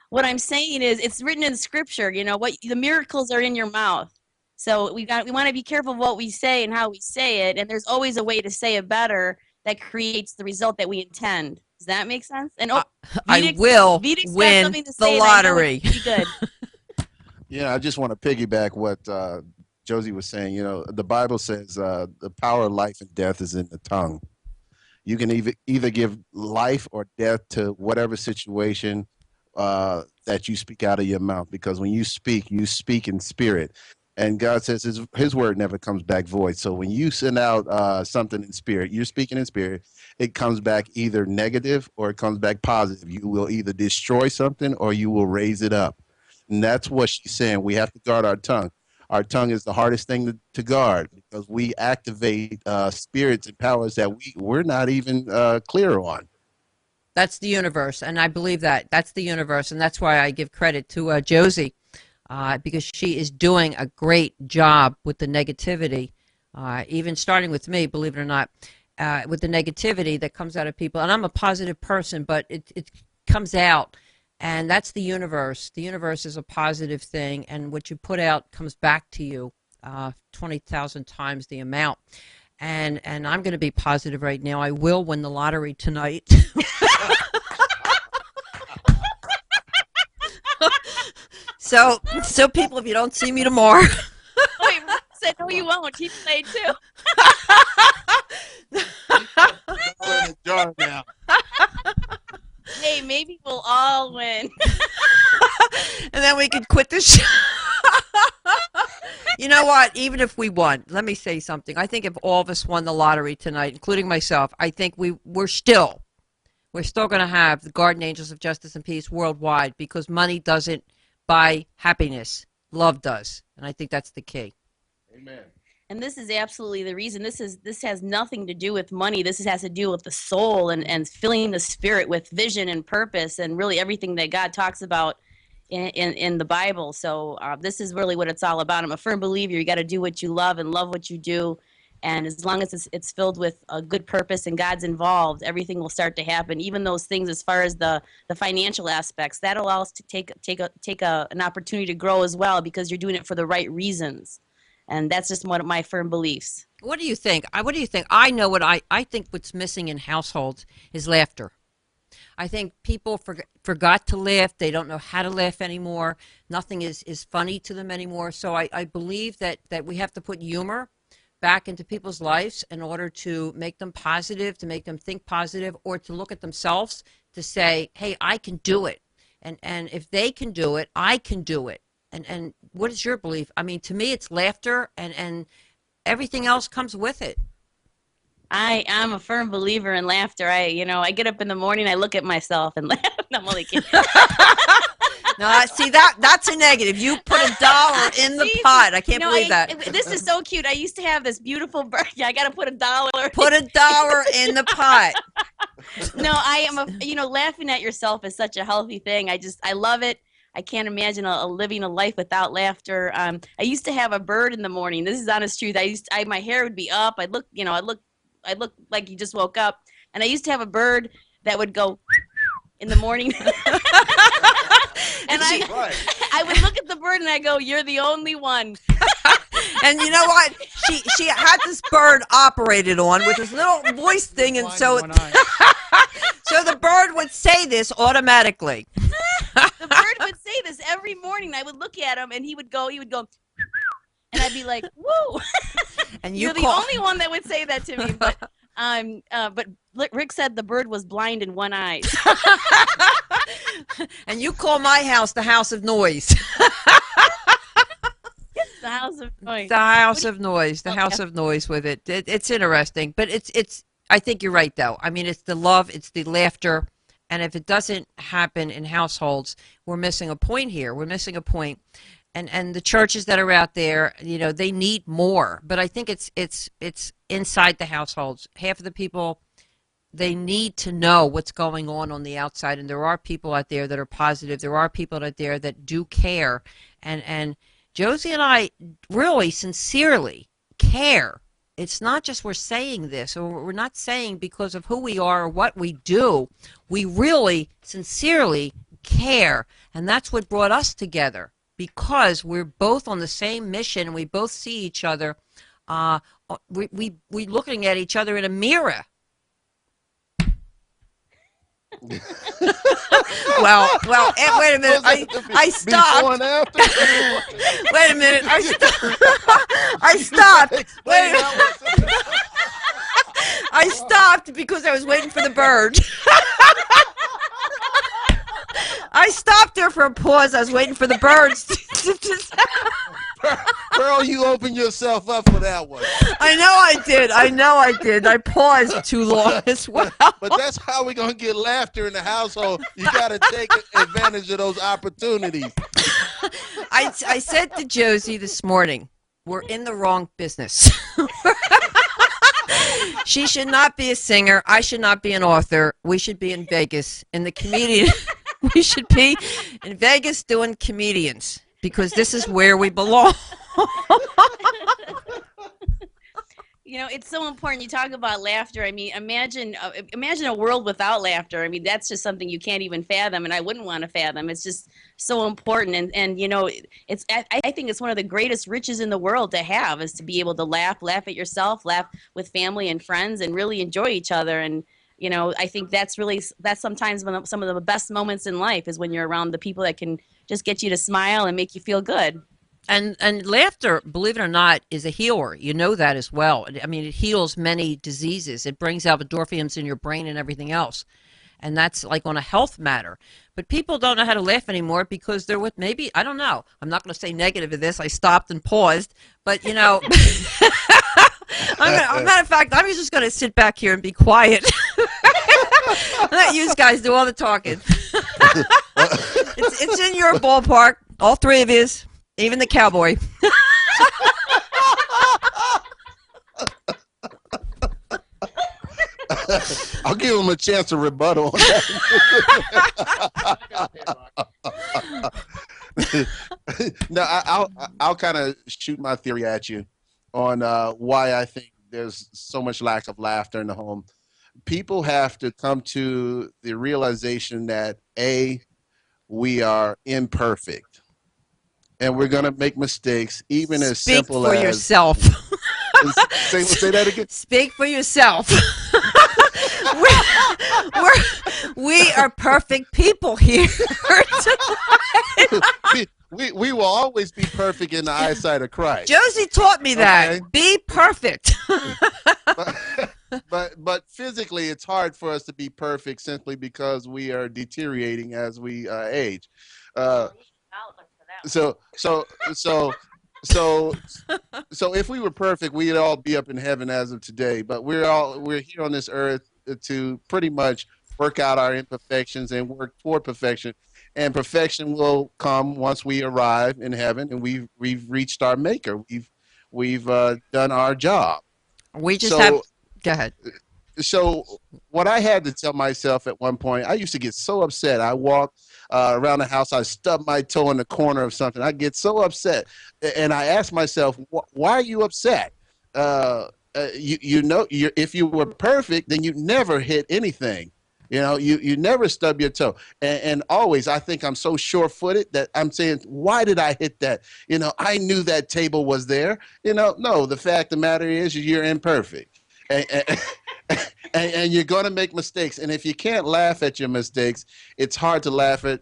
What I'm saying is, it's written in Scripture. You know what? The miracles are in your mouth. So we want to be careful of what we say and how we say it. And there's always a way to say it better that creates the result that we intend. Does that make sense? And I will Vidic's got win something to the say, and I know lottery. it's pretty good. Yeah, I just want to piggyback what Josie was saying. You know, the Bible says the power of life and death is in the tongue. You can either give life or death to whatever situation that you speak out of your mouth, because when you speak in spirit. And God says his word never comes back void. So when you send out something in spirit, you're speaking in spirit, it comes back either negative or it comes back positive. You will either destroy something or you will raise it up. And that's what she's saying. We have to guard our tongue. Our tongue is the hardest thing to guard, because we activate spirits and powers that we're not even clear on. That's the universe, and I believe that. That's the universe, and that's why I give credit to Josie. Because she is doing a great job with the negativity, even starting with me, believe it or not, with the negativity that comes out of people. And I'm a positive person, but it comes out, and that's the universe. The universe is a positive thing, and what you put out comes back to you 20,000 times the amount. And I'm going to be positive right now. I will win the lottery tonight. So people, if you don't see me tomorrow. Wait, said no, you won't. He played too. jar now. Hey, maybe we'll all win. And then we could quit the show. You know what? Even if we won, let me say something. I think if all of us won the lottery tonight, including myself, I think we're still going to have the Guardian Angels of Justice and Peace worldwide, because money doesn't buy happiness. Love does. And I think that's the key. Amen. And this is absolutely the reason. This has nothing to do with money. This has to do with the soul and filling the spirit with vision and purpose, and really everything that God talks about in the Bible. So this is really what it's all about. I'm a firm believer. You got to do what you love and love what you do. And as long as it's filled with a good purpose and God's involved, everything will start to happen. Even those things, as far as the financial aspects, that allows us to take an opportunity to grow as well, because you're doing it for the right reasons. And that's just one of my firm beliefs. What do you think? What do you think? I know what I think what's missing in households is laughter. I think people forgot to laugh. They don't know how to laugh anymore. Nothing is funny to them anymore. So I believe that we have to put humor back into people's lives in order to make them positive, to make them think positive, or to look at themselves to say, hey, I can do it. And if they can do it, I can do it. And what is your belief? I mean, to me, it's laughter, and everything else comes with it. I'm a firm believer in laughter. I get up in the morning, I look at myself and laugh. No, I'm only kidding. No, see, that's a negative. You put $1 in the pot. I can't believe that. This is so cute. I used to have this beautiful bird. Yeah, I got to put $1. Put $1 in the pot. No, I am laughing at yourself is such a healthy thing. I love it. I can't imagine living a life without laughter. I used to have a bird in the morning. This is honest truth. My hair would be up. I'd look like you just woke up. And I used to have a bird that would go in the morning. And I would look at the bird and I go, "You're the only one." And you know what? She had this bird operated on with this little voice thing, and so so the bird would say this automatically. The bird would say this every morning. I would look at him and he would go, and I'd be like, "Woo!" And you're the only one that would say that to me. But Rick said the bird was blind in one eye. And you call my house the house of noise. The house of noise. The house of noise. The house of noise with it. It's interesting, but it's. I think you're right, though. I mean, it's the love, it's the laughter, and if it doesn't happen in households, we're missing a point here. We're missing a point. And the churches that are out there, they need more. But I think it's inside the households. Half of the people, they need to know what's going on the outside. And there are people out there that are positive. There are people out there that do care. And Josie and I really sincerely care. It's not just we're saying this, or we're not saying because of who we are or what we do. We really sincerely care. And that's what brought us together. Because we're both on the same mission and we both see each other, we looking at each other in a mirror. well, wait a minute. I stopped. Wait a minute. I stopped. Wait a minute. I stopped because I was waiting for the bird. I stopped there for a pause. I was waiting for the birds to Pearl, you opened yourself up for that one. I know I did. I paused too long as well. But that's how we're going to get laughter in the household. You got to take advantage of those opportunities. I said to Josie this morning, we're in the wrong business. She should not be a singer. I should not be an author. We should be in Vegas in the comedian. We should be in Vegas doing comedians because this is where we belong. It's so important. You talk about laughter. I mean, imagine a world without laughter. I mean, that's just something you can't even fathom, and I wouldn't want to fathom. It's just so important, and I think it's one of the greatest riches in the world to have is to be able to laugh at yourself, laugh with family and friends, and really enjoy each other. And I think that's sometimes some of the best moments in life is when you're around the people that can just get you to smile and make you feel good. And laughter, believe it or not, is a healer. You know that as well. I mean, it heals many diseases. It brings out endorphins in your brain and everything else. And that's like on a health matter. But people don't know how to laugh anymore because they're with maybe, I don't know. I'm not going to say negative of this. I stopped and paused. But, you know, matter of fact, I'm just going to sit back here and be quiet. Let you guys do all the talking. It's in your ballpark, all three of yous, even the cowboy. I'll give him a chance to rebuttal on that. No, I'll kind of shoot my theory at you on why I think there's so much lack of laughter in the home. People have to come to the realization that we are imperfect, and we're gonna make mistakes, even as Speak simple for as yourself. say that again. Speak for yourself. We are perfect people here. we will always be perfect in the eyesight of Christ. Josie taught me that. Okay. Be perfect. But physically, it's hard for us to be perfect simply because we are deteriorating as we age. So if we were perfect, we'd all be up in heaven as of today. But we're here on this earth to pretty much work out our imperfections and work toward perfection. And perfection will come once we arrive in heaven and we've reached our maker. We've done our job. We just have. Go ahead. So what I had to tell myself at one point, I used to get so upset. I walk around the house, I stub my toe in the corner of something. I get so upset, and I ask myself, why are you upset? If you were perfect, then you'd never hit anything. You know, you never stub your toe. And always, I think I'm so sure-footed that I'm saying, why did I hit that? You know, I knew that table was there. You know, no, the fact of the matter is you're imperfect. And you're going to make mistakes. And if you can't laugh at your mistakes, it's hard to laugh at,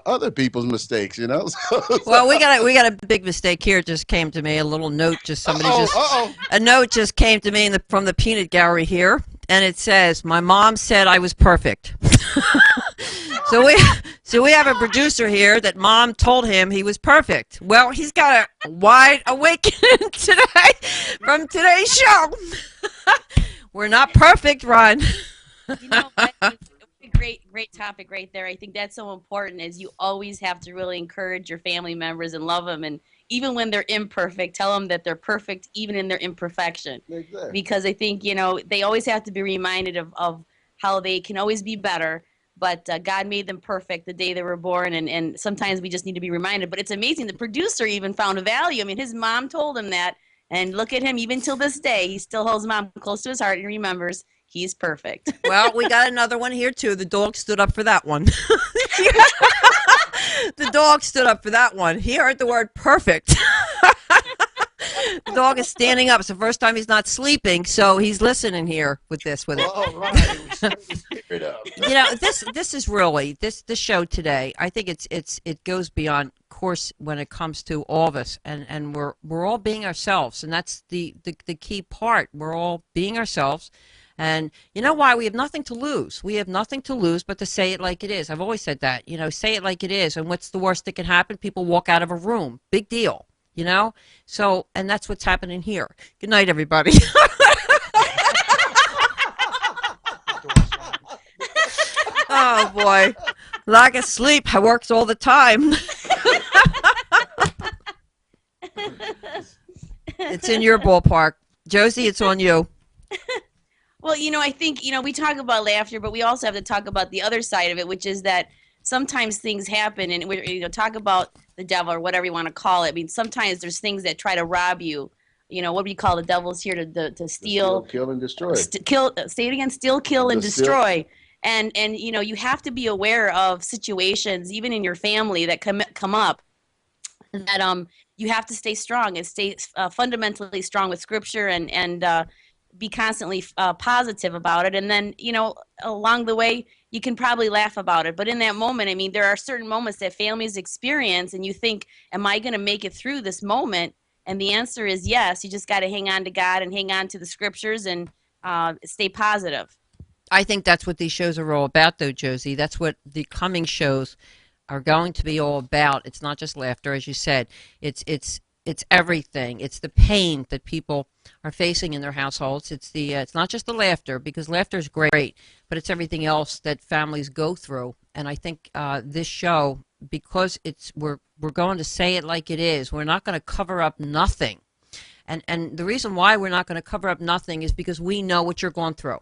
other people's mistakes, Well, we got a big mistake here. It just came to me. A little note, a note just came to me from the peanut gallery here. And it says, my mom said I was perfect. So we have a producer here that mom told him he was perfect. Well, he's got a wide awakening today from today's show. We're not perfect, Ron. You know, that's a great topic right there. I think that's so important is you always have to really encourage your family members and love them. And even when they're imperfect, tell them that they're perfect even in their imperfection. Exactly. Because I think, they always have to be reminded of how they can always be better. But God made them perfect the day they were born. And sometimes we just need to be reminded. But it's amazing. The producer even found a value. I mean, his mom told him that. And look at him, even till this day, he still holds mom close to his heart and remembers he's perfect. Well, we got another one here, too. The dog stood up for that one. The dog stood up for that one. He heard the word perfect. The dog is standing up. It's the first time he's not sleeping, so he's listening here with it. Oh, right. This is really this show today. I think it goes beyond course when it comes to all of us, and we're all being ourselves, and that's the key part. We're all being ourselves. And you know why? We have nothing to lose. We have nothing to lose but to say it like it is. I've always said that. Say it like it is. And what's the worst that can happen? People walk out of a room. Big deal. So, and that's what's happening here. Good night, everybody. Oh, boy. Lack of sleep works all the time. It's in your ballpark. Josie, it's on you. Well, I think, we talk about laughter, but we also have to talk about the other side of it, which is that sometimes things happen and we talk about the devil or whatever you want to call it. I mean, sometimes there's things that try to rob you. What do you call the devil's here to steal, kill, and destroy. Say it again, steal, kill, and destroy. And you have to be aware of situations, even in your family, that come up that you have to stay strong and stay fundamentally strong with Scripture and be constantly positive about it. And then, along the way, you can probably laugh about it. But in that moment, I mean, there are certain moments that families experience, and you think, am I going to make it through this moment? And the answer is yes. You just got to hang on to God and hang on to the scriptures and stay positive. I think that's what these shows are all about, though, Josie. That's what the coming shows are going to be all about. It's not just laughter, as you said. It's everything. It's the pain that people are facing in their households. It's not just the laughter, because laughter is great, but it's everything else that families go through. And I think this show, because we're going to say it like it is. We're not going to cover up nothing. And the reason why we're not going to cover up nothing is because we know what you're going through.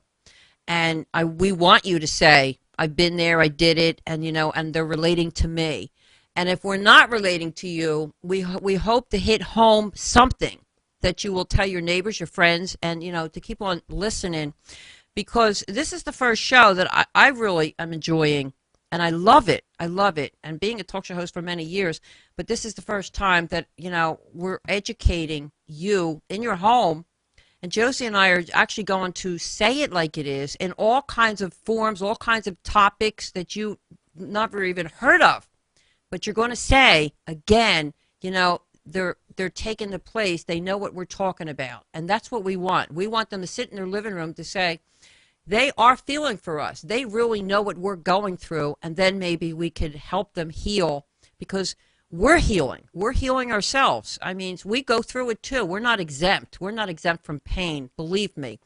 And we want you to say, I've been there, I did it, and and they're relating to me. And if we're not relating to you, we hope to hit home something that you will tell your neighbors, your friends, and to keep on listening, because this is the first show that I really am enjoying, and I love it. I love it. And being a talk show host for many years, but this is the first time that we're educating you in your home. And Josie and I are actually going to say it like it is in all kinds of forms, all kinds of topics that you never even heard of. But you're going to say, again, they're taking the place. They know what we're talking about. And that's what we want. We want them to sit in their living room to say, they are feeling for us. They really know what we're going through. And then maybe we could help them heal, because we're healing. We're healing ourselves. I mean, we go through it too. We're not exempt. We're not exempt from pain. Believe me.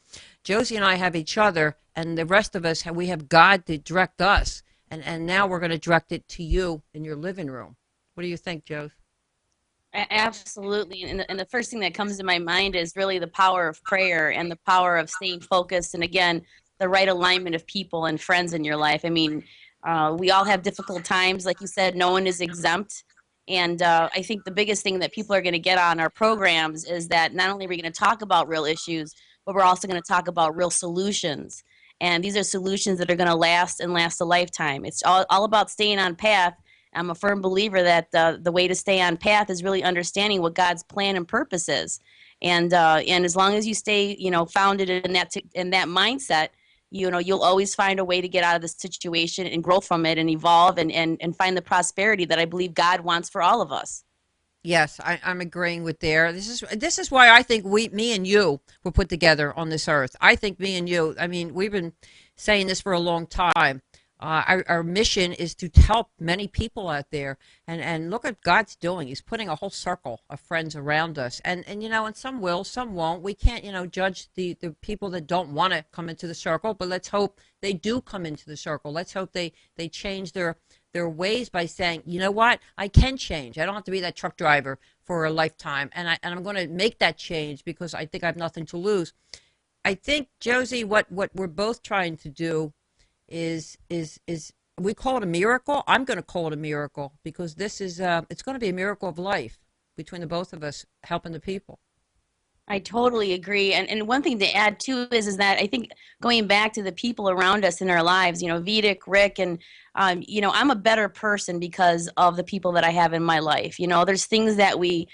Josie and I have each other, and the rest of us, we have God to direct us. And now we're going to direct it to you in your living room. What do you think, Joe? Absolutely. And the first thing that comes to my mind is really the power of prayer and the power of staying focused. And again, the right alignment of people and friends in your life. I mean, we all have difficult times. Like you said, no one is exempt. And I think the biggest thing that people are going to get on our programs is that not only are we going to talk about real issues, but we're also going to talk about real solutions. And these are solutions that are going to last and last a lifetime. It's all about staying on path. I'm a firm believer that the way to stay on path is really understanding what God's plan and purpose is. And as long as you stay, founded in that mindset, you'll always find a way to get out of the situation and grow from it and evolve and find the prosperity that I believe God wants for all of us. Yes, I'm agreeing with there. This is why I think me and you were put together on this earth. I think me and you, I mean, we've been saying this for a long time. Our mission is to help many people out there, and look at God's doing. He's putting a whole circle of friends around us, and and some will, some won't. We can't judge the people that don't want to come into the circle, but let's hope they do come into the circle. Let's hope they change their ways by saying, you know what, I can change. I don't have to be that truck driver for a lifetime, and I'm going to make that change because I think I have nothing to lose. I think, Josie, what we're both trying to do is we call it a miracle. I'm going to call it a miracle because this is it's going to be a miracle of life between the both of us helping the people. I totally agree. And one thing to add too is that I think going back to the people around us in our lives, Vidic, Rick, and I'm a better person because of the people that I have in my life. There's things that we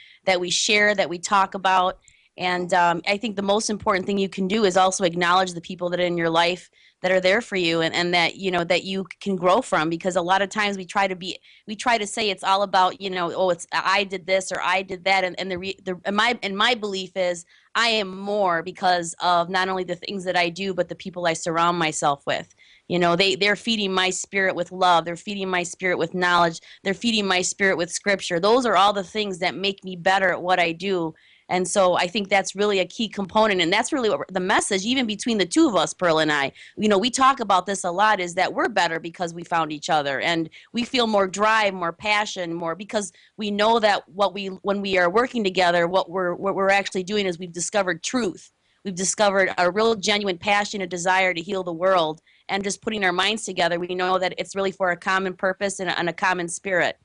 share, that we talk about. And I think the most important thing you can do is also acknowledge the people that are in your life that are there for you and that, that you can grow from, because a lot of times we try to say it's all about, oh, it's I did this or I did that. And my belief is I am more because of not only the things that I do, but the people I surround myself with. They're feeding my spirit with love. They're feeding my spirit with knowledge. They're feeding my spirit with scripture. Those are all the things that make me better at what I do. And so I think that's really a key component. And that's really what the message, even between the two of us, Pearl and I, we talk about this a lot, is that we're better because we found each other. And we feel more drive, more passion, more because we know that when we are working together, what we're actually doing is we've discovered truth. We've discovered a real genuine passion, a desire to heal the world. And just putting our minds together, we know that it's really for a common purpose and a common spirit.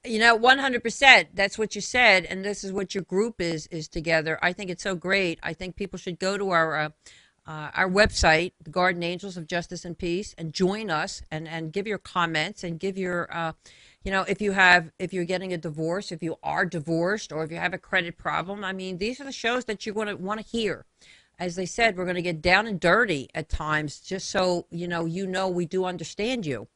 100%. That's what you said, and this is what your group is together. I think it's so great. I think people should go to our website, the Guardian Angels of Justice and Peace, and join us and give your comments and give your, if you're getting a divorce, if you are divorced, or if you have a credit problem. I mean, these are the shows that you're going to want to hear. as they said, we're going to get down and dirty at times, just so we do understand you.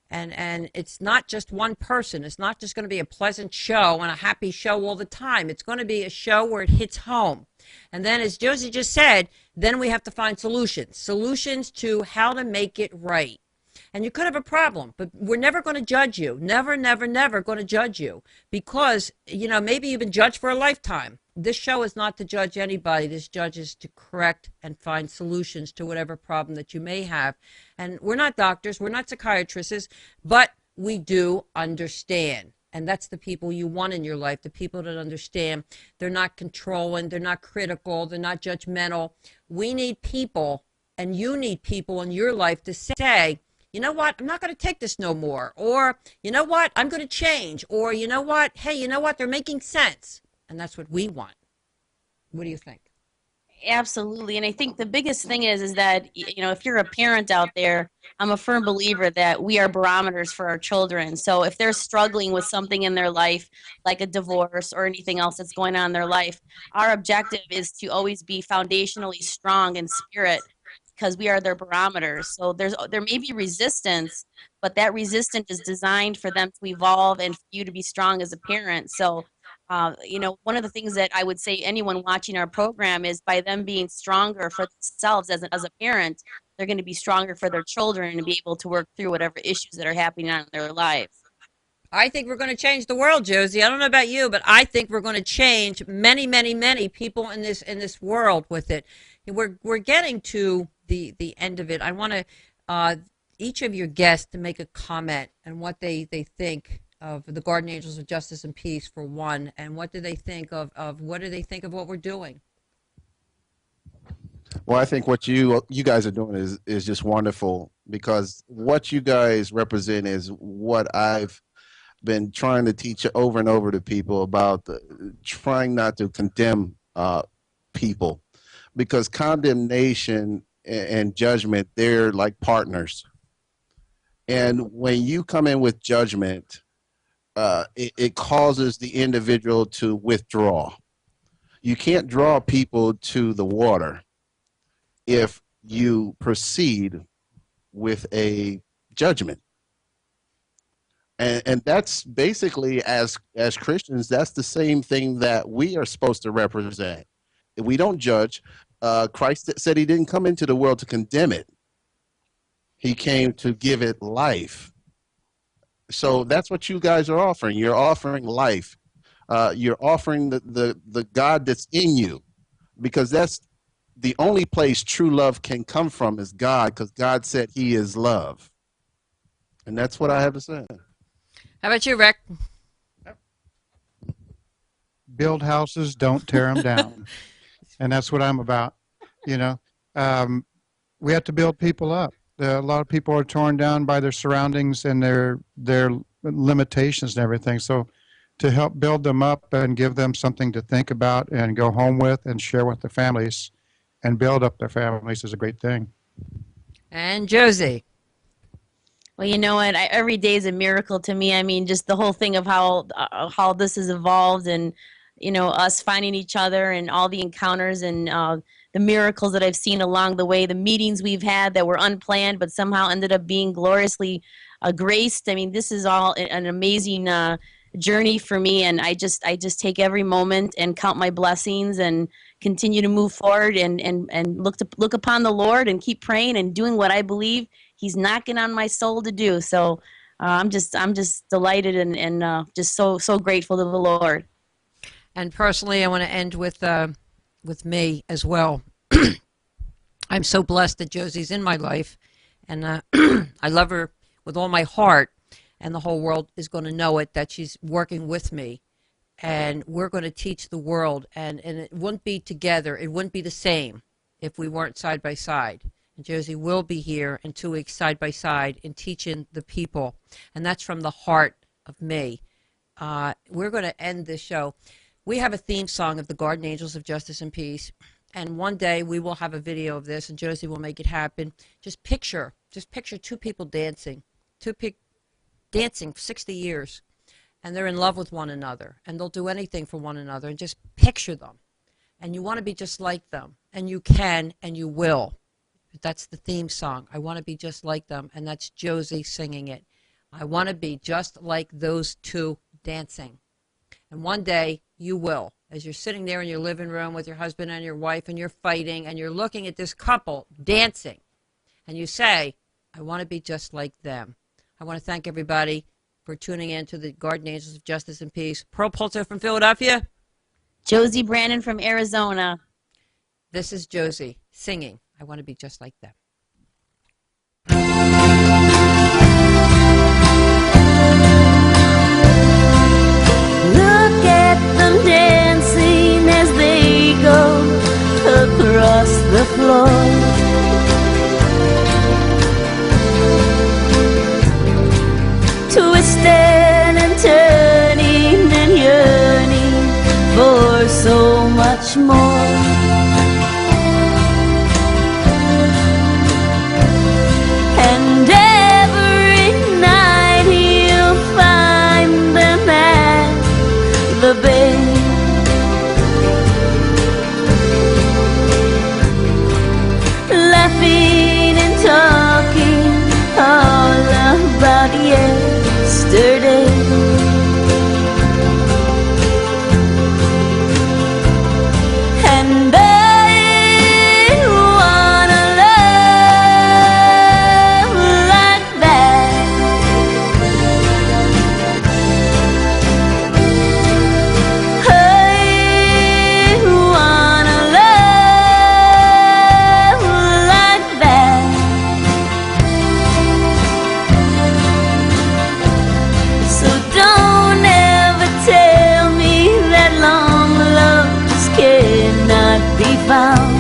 And it's not just one person. It's not just going to be a pleasant show and a happy show all the time. It's going to be a show where it hits home. And then, as Josie just said, then we have to find solutions to how to make it right. And you could have a problem, but we're never going to judge you. Never, never, never going to judge you, because, maybe you've been judged for a lifetime. This show is not to judge anybody. This judge is to correct and find solutions to whatever problem that you may have. And we're not doctors, we're not psychiatrists, but we do understand. And that's the people you want in your life, the people that understand. They're not controlling, they're not critical, they're not judgmental. We need people, and you need people in your life to say, you know what, I'm not going to take this no more. Or, you know what, I'm going to change. Or, you know what, hey, you know what, they're making sense. And that's what we want. What do you think? Absolutely. And I think the biggest thing is that, if you're a parent out there, I'm a firm believer that we are barometers for our children. So if they're struggling with something in their life, like a divorce or anything else that's going on in their life, our objective is to always be foundationally strong in spirit, because we are their barometers. So there may be resistance, but that resistance is designed for them to evolve and for you to be strong as a parent. So, one of the things that I would say anyone watching our program is, by them being stronger for themselves as a parent, they're going to be stronger for their children and be able to work through whatever issues that are happening in their lives. I think we're going to change the world, Josie. I don't know about you, but I think we're going to change many, many, many people in this world with it. We're getting to the end of it. I want to each of your guests to make a comment on what they think of the Guardian Angels of Justice and Peace, for one, and what do they think of what we're doing? Well, I think what you guys are doing is just wonderful, because what you guys represent is what I've been trying to teach over and over to people about, trying not to condemn people, because condemnation and judgment, they're like partners. And when you come in with judgment, it causes the individual to withdraw. You can't draw people to the water if you proceed with a judgment. And that's basically, as Christians, that's the same thing that we are supposed to represent. If we don't judge, Christ said he didn't come into the world to condemn it. He came to give it life. So that's what you guys are offering. You're offering life. You're offering the God that's in you, because that's the only place true love can come from, is God, because God said he is love. And that's what I have to say. How about you, Rick? Build houses, don't tear them down. And that's what I'm about. We have to build people up. A lot of people are torn down by their surroundings and their limitations and everything. So to help build them up and give them something to think about and go home with and share with their families and build up their families is a great thing. And Josie? Well, you know what? Every day is a miracle to me. I mean, just the whole thing of how this has evolved, and us finding each other, and all the encounters and the miracles that I've seen along the way, the meetings we've had that were unplanned but somehow ended up being gloriously graced. I mean, this is all an amazing journey for me, and I just take every moment and count my blessings and continue to move forward and look upon the Lord and keep praying and doing what I believe He's knocking on my soul to do. So I'm just delighted and just so grateful to the Lord. And personally, I want to end with me as well. I'm so blessed that Josie's in my life, and I love her with all my heart, and the whole world is going to know it, that she's working with me, and we're going to teach the world, and it wouldn't be together, it wouldn't be the same if we weren't side by side. And Josie will be here in 2 weeks side by side in teaching the people, and that's from the heart of me. We're going to end this show. We have a theme song of the Guardian Angels of Justice and Peace, and one day we will have a video of this, and Josie will make it happen. Just picture 2 people dancing, dancing for 60 years, and they're in love with one another, and they'll do anything for one another, and just picture them. and you want to be just like them, and you can and you will. That's the theme song. I want to be just like them, and that's Josie singing it. I want to be just like those two dancing. And one day you will, as you're sitting there in your living room with your husband and your wife, and you're fighting, and you're looking at this couple dancing, and you say, I want to be just like them. I want to thank everybody for tuning in to the Guardian Angels of Justice and Peace. Pearl Polto from Philadelphia. Josie Brandon from Arizona. This is Josie singing, I want to be just like them. Look at them dancing as they go across the floor. Twisting and turning and yearning for so much more. And every night you'll find them at the bed, laughing and talking all about yesterday. And I wanna love like that. I wanna love like that. So don't ever tell me that long loves cannot be found.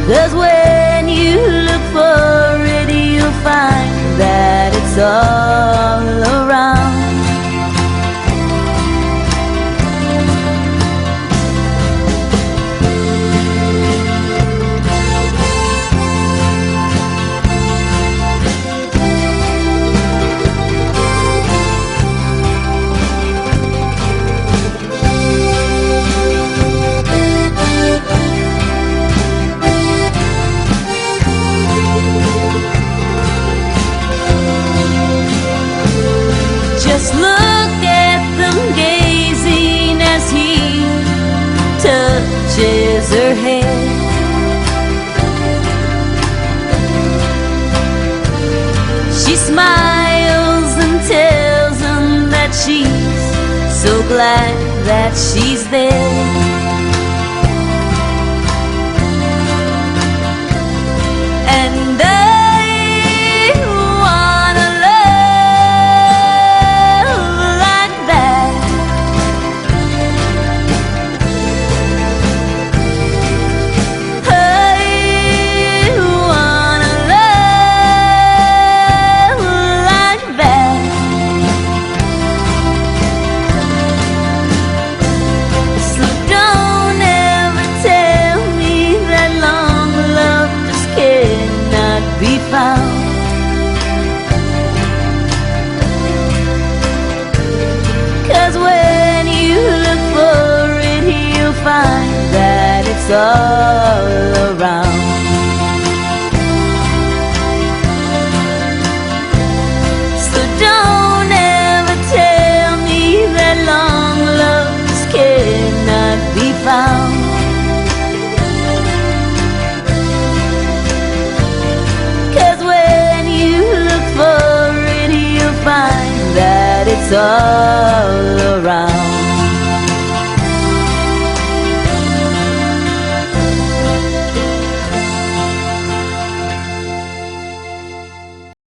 'Cause when you look for it, you'll find that it's all around. Just look at them gazing as he touches her head. She smiles and tells him that she's so glad that she's there. And I wanna love like that. I wanna love like that. So don't ever tell me that long love just cannot be found. 'Cause when you look for it, you'll find that it's all around.